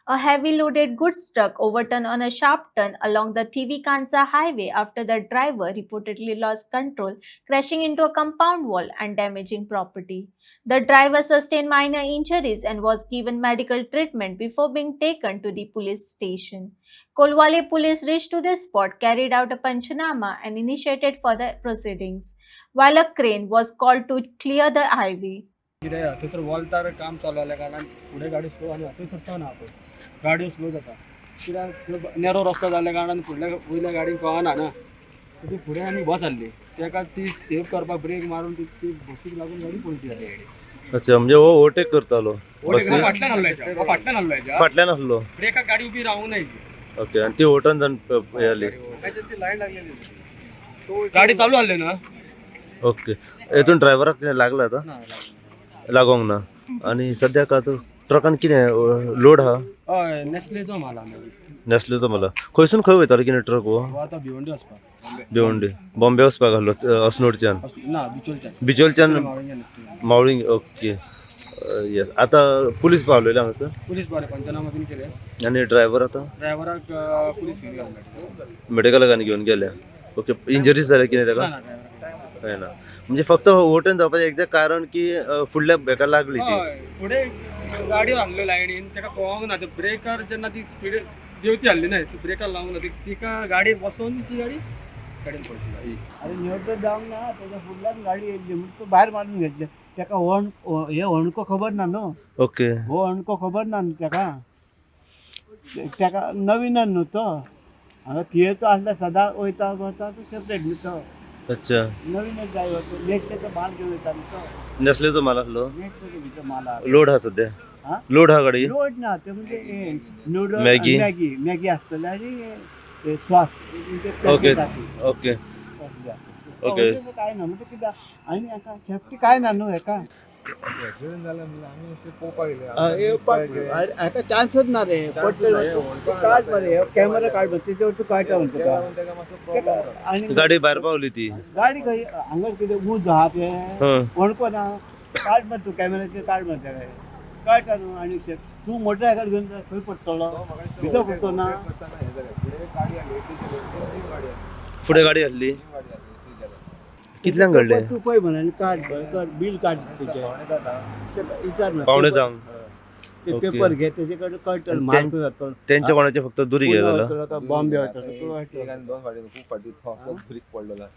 A heavy loaded goods truck overturned on a sharp turn along the Thivikansa highway after the driver reportedly lost control, crashing into a compound wall and damaging property. The driver sustained minor injuries and was given medical treatment before being taken to the police station. Kolwale police reached to the spot, carried out a panchanama, and initiated further proceedings, while a crane was called to clear the highway. कितें थंयसर वॉल्टार काम चालू आसल्या कारणान फुडें गाडी slow आनी थंयसर टर्न आहा पळय गाडयो स्लो जाता कित्याक नॅरो रस्तो जाल्ल्या कारणान फुडल्या वयल्या गाडीक कळना ना ती फुडें आनी बस आसली तेका ती सेव करपाक ब्रेक मारून ती बसीक लागून गाडी पलटी जाली अच्छा म्हणजे हो ओव्हरटेक करतालो बसी फाटल्यान आसलो फाटल्यान आसलो ब्रेकाक गाडी उबी रावूंक ना ओके आणि ती ओव्हरटर्न जावन हे जाली ती लायन लागलेली गाडी चालू आसली ना ओके हेतून ड्रायव्हराक कितें लागला आता ना लागोंक ना आणि सद्याक आता ट्रकान कितें लोड हा हय नेस्लेचो माल आहा नॅसलेचो मला खंयसून खंय वयतालो कितें ट्रक हो आतां भिवंडी वचपाक भिवंडी बॉम्बे वचपाक आहलो अस्नोडच्यान ना बिचोलच्यान बिचोलच्यान मावळिंग ओके येस आता पुलीस पावलेले हांगासर पुलीस बरें पंचनामा बीन केले आणि ड्रायव्हर आता ड्रायव्हराक पुलीस घेवन गेले मेडिकलान घेवन गेल्या ओके इंजरीज जाल्या कितें ताका काय ना म्हणजे फक्त ओव्हरटर्न जावपाचें एक्झॅक्ट कारण की फुडल्या हेका लागली ती हय फुडें गाडयो हाडल्यो लायनीन तेका कळोंक ना ते ब्रेकार जेन्ना ती स्पीड देंवती हाडली ना ब्रेकार लावंक ना तिका गाडी बसोवन ती गाडी गाडीन पडली अरे निवडणूक जावंक ना त्याच्या फुडल्यान गाडी येयल्ली म्हणून तो भायर मारून घेतले तेका हे हणको खबर ना न्हू ओके हो हणको खबर ना न्हू तेका नवीनच न्हू तो हांगा थिएचो आसल्यार सदां वयता वता तो सेपरेट न्हू तो अच्छा नवीनच जाय वता नेक्स्ट तेचो माल घेवन येता न्हू तो नॅसलेचो माल आसलो नेक्स्ट तेचो भितर माल आहा लोड हा सध्या हा? लोड हा गाडी रोड ना ते म्हणजे नूडल मॅगी? मॅगी आसतले आनी हे सॉस ओके ओके ओके काय ना म्हणजे कित्याक आनी हेका सेफ्टी काय ना न्हू हेका हेका चान्सच ना रे काड मरे कॅमेरा काड तेजेवर तूं काडटा म्हणटा आनी गाडी भायर पावली ती गाडी खंय हांगा कितें उज आहा ते हं. वणको ना काड मरे तूं कॅमेराचेर काड मरे तेका कळटा न्हू आनी तूं मोटरसायकल घेवन खंय पडटलो भितर पडटलो ना फुडें गाडी आहली कितल्यांक घडले तूं पळय म्हण आनी काड बील काड तेजें विचार ना पावणे जावन ते ओके. पेपर घे तेजे कडेन कळटलें मार्क जातलो त्यांच्या कोणाचे फक्त दुरी घे जालो बॉम्बे वयतलो तूं दोन फाटी खूप फाटी ब्रेक पडलेलो आसा